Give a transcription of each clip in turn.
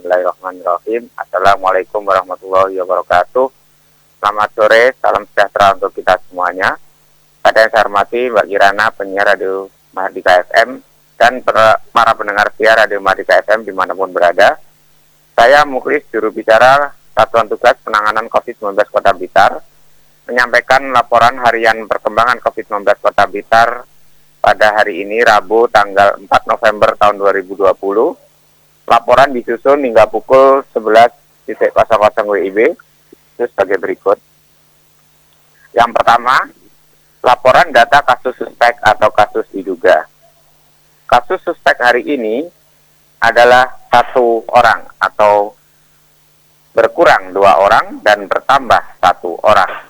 Bismillahirrahmanirrahim. Assalamualaikum warahmatullahi wabarakatuh. Selamat sore, salam sejahtera untuk kita semuanya. Pada yang saya hormati Mbak Kirana, penyiar Radio Mahardika FM, dan para pendengar setia Radio Mahardika FM dimanapun berada. Saya Mukhlis, juru bicara Satuan Tugas Penanganan COVID-19 Kota Blitar, menyampaikan laporan harian perkembangan COVID-19 Kota Blitar pada hari ini, Rabu, tanggal 4 November tahun 2020. Laporan disusun hingga pukul 11.00 WIB, itu sebagai berikut. Yang pertama, laporan data kasus suspek atau kasus diduga. Kasus suspek hari ini adalah 1 orang atau berkurang 2 orang dan bertambah 1 orang.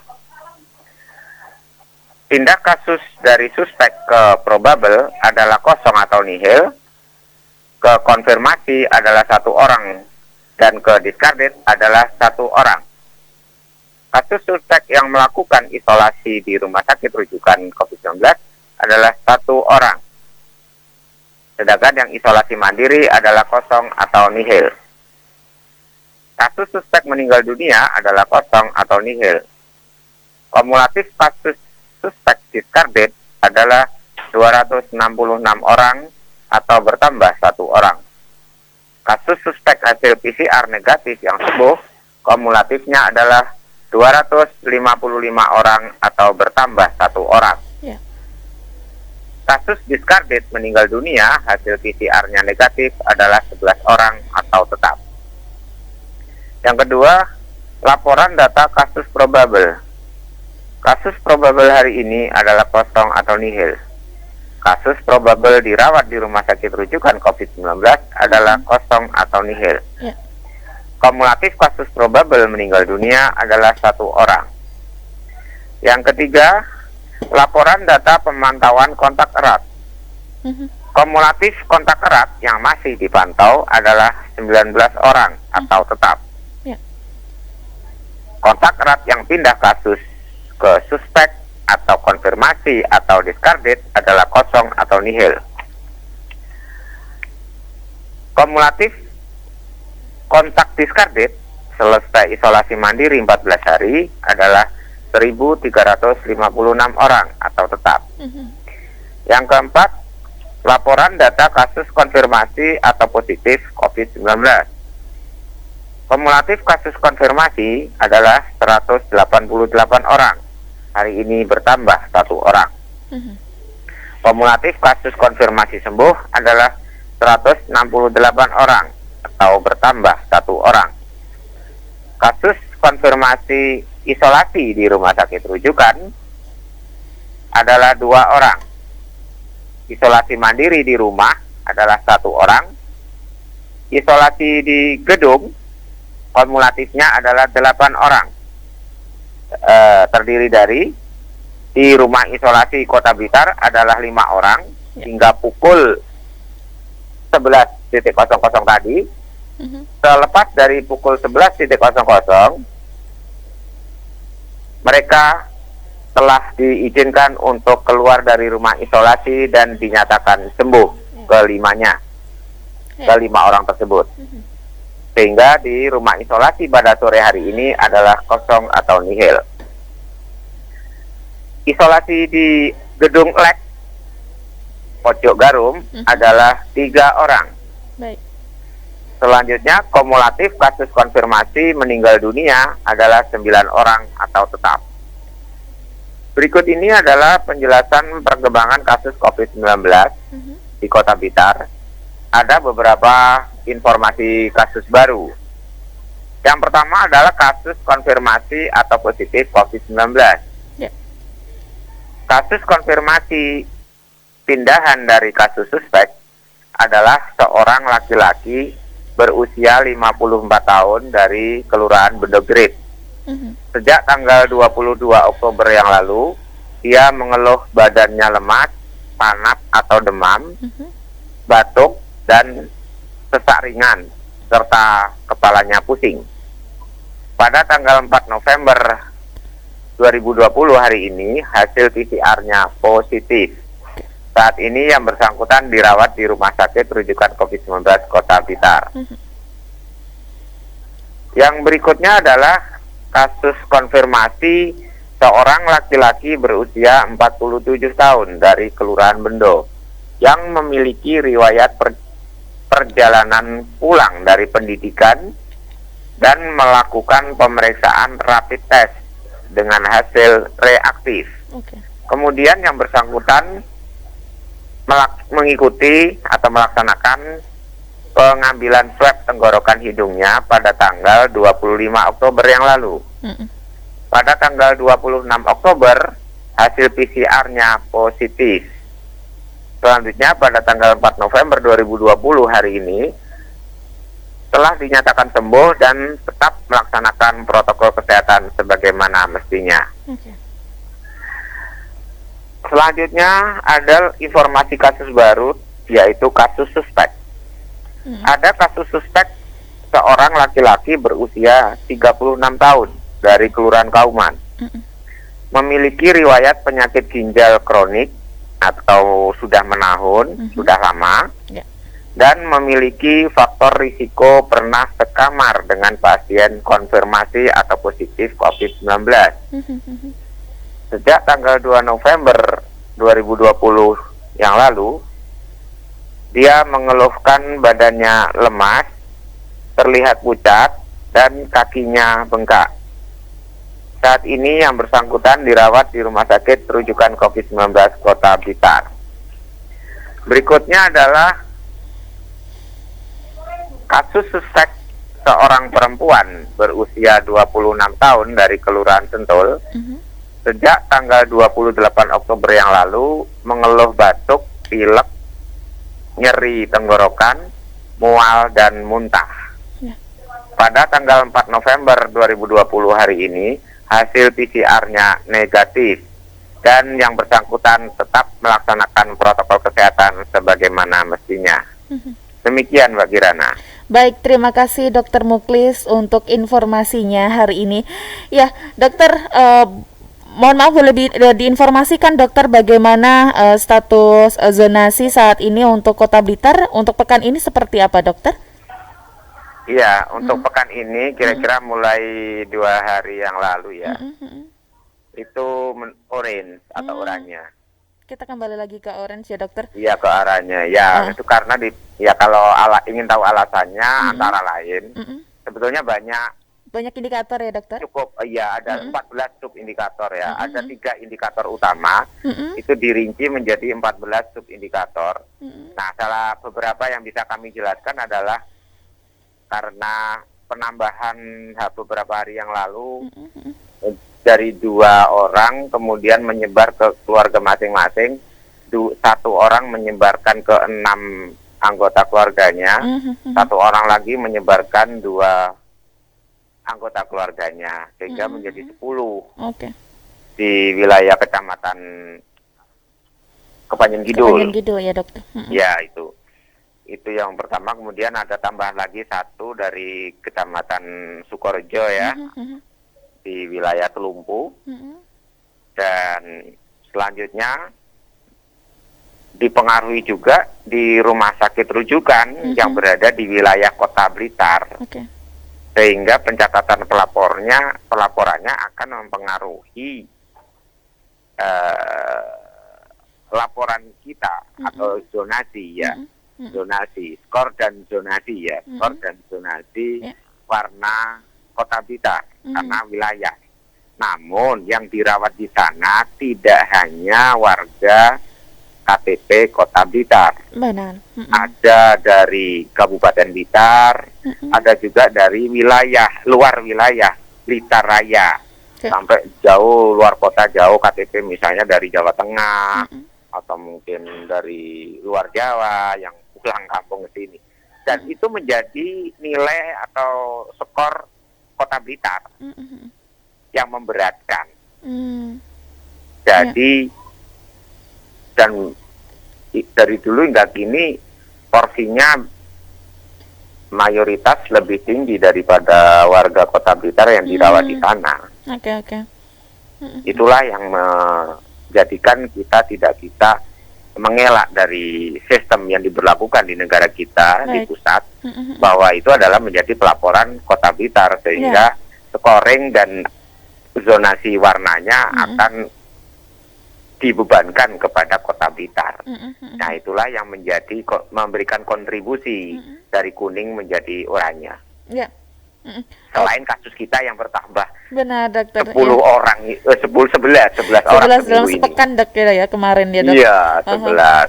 Tindak kasus dari suspek ke probable adalah kosong atau nihil, ke konfirmasi adalah 1 orang, dan ke discarded adalah 1 orang. Kasus suspek yang melakukan isolasi di rumah sakit rujukan COVID-19 adalah 1 orang. Sedangkan yang isolasi mandiri adalah kosong atau nihil. Kasus suspek meninggal dunia adalah kosong atau nihil. Kumulatif kasus suspek discarded adalah 266 orang atau bertambah 1 orang. Kasus suspek hasil PCR negatif yang sembuh, kumulatifnya adalah 255 orang atau bertambah 1 orang. Ya. Kasus discarded meninggal dunia, hasil PCR-nya negatif adalah 11 orang atau tetap. Yang kedua, laporan data kasus probable. Kasus probable hari ini adalah kosong atau nihil. Kasus probable dirawat di rumah sakit rujukan COVID-19 adalah kosong atau nihil. Ya. Kumulatif kasus probable meninggal dunia adalah 1 orang. Yang ketiga, laporan data pemantauan kontak erat. Kumulatif kontak erat yang masih dipantau adalah 19 orang atau tetap. Ya. Kontak erat yang pindah kasus ke suspek atau konfirmasi atau discarded adalah kosong atau nihil. Kumulatif kontak discarded selesai isolasi mandiri 14 hari adalah 1.356 orang atau tetap. Yang keempat, laporan data kasus konfirmasi atau positif COVID-19. Kumulatif kasus konfirmasi adalah 188 orang. Hari ini bertambah 1 orang. Kumulatif kasus konfirmasi sembuh adalah 168 orang atau bertambah 1 orang. Kasus konfirmasi isolasi di rumah sakit rujukan adalah 2 orang. Isolasi mandiri di rumah adalah 1 orang. Isolasi di gedung kumulatifnya adalah 8 orang. Terdiri dari di rumah isolasi Kota Blitar adalah 5 orang. Hingga pukul 11.00 tadi. Selepas dari pukul 11.00 mereka telah diizinkan untuk keluar dari rumah isolasi dan dinyatakan sembuh ke-5 orang tersebut. Sehingga di rumah isolasi pada sore hari ini adalah kosong atau nihil. Isolasi di gedung LEK Pojok Garum adalah 3 orang. Baik. Selanjutnya, kumulatif kasus konfirmasi meninggal dunia adalah 9 orang atau tetap. Berikut ini adalah penjelasan perkembangan kasus COVID-19 di Kota Blitar. Ada beberapa informasi kasus baru. Yang pertama adalah kasus konfirmasi atau positif COVID-19. Ya. Kasus konfirmasi pindahan dari kasus suspek adalah seorang laki-laki berusia 54 tahun dari Kelurahan Bedogrit. Sejak tanggal 22 Oktober yang lalu, dia mengeluh badannya lemas, panas atau demam, batuk, dan sesak ringan, serta kepalanya pusing. Pada tanggal 4 November 2020 hari ini, hasil PCR-nya positif. Saat ini yang bersangkutan dirawat di Rumah Sakit Rujukan COVID-19 Kota Blitar. Yang berikutnya adalah kasus konfirmasi seorang laki-laki berusia 47 tahun dari Kelurahan Bendo yang memiliki riwayat perjalanan pulang dari pendidikan dan melakukan pemeriksaan rapid test dengan hasil reaktif. Kemudian yang bersangkutan mengikuti atau melaksanakan pengambilan swab tenggorokan hidungnya pada tanggal 25 Oktober yang lalu. Pada tanggal 26 Oktober, hasil PCR-nya positif. Selanjutnya pada tanggal 4 November 2020 hari ini, telah dinyatakan sembuh dan tetap melaksanakan protokol kesehatan sebagaimana mestinya. Selanjutnya ada informasi kasus baru, yaitu kasus suspek. Ada kasus suspek seorang laki-laki berusia 36 tahun dari Kelurahan Kauman. Memiliki riwayat penyakit ginjal kronik atau sudah menahun, sudah lama, dan memiliki faktor risiko pernah sekamar dengan pasien konfirmasi atau positif COVID-19. Sejak tanggal 2 November 2020 yang lalu, dia mengeluhkan badannya lemas, terlihat pucat, dan kakinya bengkak. Saat ini yang bersangkutan dirawat di Rumah Sakit Rujukan COVID-19 Kota Blitar. Berikutnya adalah kasus suspek seorang perempuan berusia 26 tahun dari Kelurahan Sentul. Sejak tanggal 28 Oktober yang lalu mengeluh batuk, pilek, nyeri tenggorokan, mual, dan muntah. Pada tanggal 4 November 2020 hari ini, hasil PCR-nya negatif dan yang bersangkutan tetap melaksanakan protokol kesehatan sebagaimana mestinya. Demikian Mbak Kirana. Baik, terima kasih Dokter Muklis untuk informasinya hari ini. Ya, Dokter, mohon maaf boleh diinformasikan Dokter bagaimana status zonasi saat ini untuk Kota Blitar untuk pekan ini seperti apa Dokter? Iya, untuk pekan ini kira-kira mulai 2 hari yang lalu ya, itu orange atau oranye. Kita kembali lagi ke orange ya Dokter? Iya, ke arahnya ya, itu karena kalau ingin tahu alasannya antara lain, sebetulnya banyak indikator ya Dokter? Cukup, ya ada 14 sub indikator ya, ada 3 indikator utama, itu dirinci menjadi 14 sub indikator. Nah, salah beberapa yang bisa kami jelaskan adalah karena penambahan beberapa hari yang lalu dari 2 orang kemudian menyebar ke keluarga masing-masing, 1 orang menyebarkan ke 6 anggota keluarganya, 1 orang lagi menyebarkan 2 anggota keluarganya, sehingga menjadi 10 di wilayah Kecamatan Kepanjen Kidul. Kepanjen Kidul ya Dokter. Ya, itu yang pertama. Kemudian ada tambahan lagi 1 dari Kecamatan Sukorejo ya, di wilayah Telumpu. Dan selanjutnya dipengaruhi juga di rumah sakit rujukan yang berada di wilayah Kota Blitar. Sehingga pencatatan pelaporannya akan mempengaruhi laporan kita atau zonasi ya. Zonasi, skor dan zonasi ya, skor dan zonasi warna Kota Blitar karena wilayah. Namun yang dirawat di sana tidak hanya warga KTP Kota Blitar. Benar. Ada dari Kabupaten Blitar, ada juga dari luar wilayah Blitar Raya, sampai jauh luar kota, jauh KTP misalnya dari Jawa Tengah, atau mungkin dari luar Jawa yang pulang kampung ke sini. Dan itu menjadi nilai atau skor Kota Blitar yang memberatkan. Jadi dan dari dulu hingga kini porsinya mayoritas lebih tinggi daripada warga Kota Blitar yang dirawat di sana. Itulah yang menjadikan kita tidak bisa mengelak dari sistem yang diberlakukan di negara kita di Baik. pusat, Mm-mm. bahwa itu adalah menjadi pelaporan Kota Blitar, sehingga scoring dan zonasi warnanya akan dibebankan kepada Kota Blitar. Mm-mm. Nah, itulah yang menjadi memberikan kontribusi dari kuning menjadi oranye. Ya. Mm-mm. Selain kasus kita yang bertambah Benar, dokter. 10 orang, 11 orang 11 dalam seminggu ini. sepekan dok ya kemarin ya dok. Iya, Aha.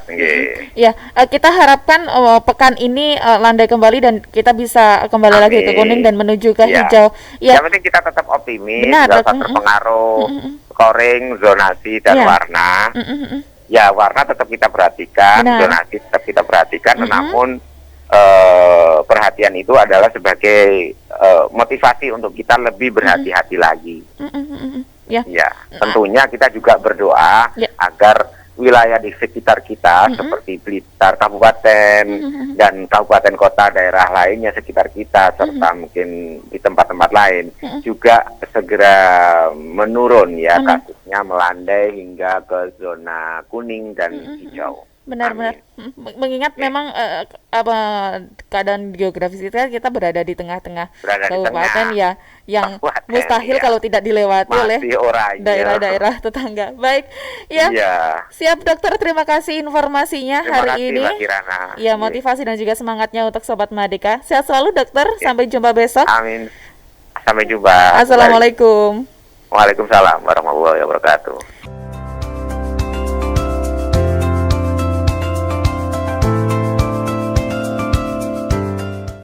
11. nggih. Ya, kita harapkan pekan ini landai kembali dan kita bisa kembali lagi ke Amin. kuning dan menuju ke Iya. hijau. Ya, Yang penting kita tetap optimis, Benar, nggak Dok. usah terpengaruh Mm-mm. scoring, zonasi, dan Iya. warna. Mm-mm. Ya, warna tetap kita perhatikan, Benar. zonasi tetap kita perhatikan, Mm-mm. namun perhatian itu adalah sebagai motivasi untuk kita lebih berhati-hati lagi. Mm-mm. Ya. Ya, tentunya kita juga berdoa Ya. agar wilayah di sekitar kita seperti Blitar Kabupaten dan kabupaten kota daerah lainnya sekitar kita serta mungkin di tempat-tempat lain juga segera menurun ya, Amin. kasusnya melandai hingga ke zona kuning dan hijau. Benar-benar mengingat Ya. memang keadaan geografis kita berada di tengah-tengah Berada di kabupaten tengah ya yang kabupaten, mustahil ya. kalau tidak dilewati oleh Masih oranye. daerah-daerah tetangga. Baik, ya. Iya. Siap dokter, terima kasih informasinya Terima hari kasih, ini. Mbak Kirana. Ya, Iya. motivasi dan juga semangatnya untuk Sobat Merdeka. Sehat selalu dokter, Ya. sampai jumpa besok. Amin. Sampai jumpa. Assalamualaikum. Waalaikumsalam warahmatullahi wabarakatuh.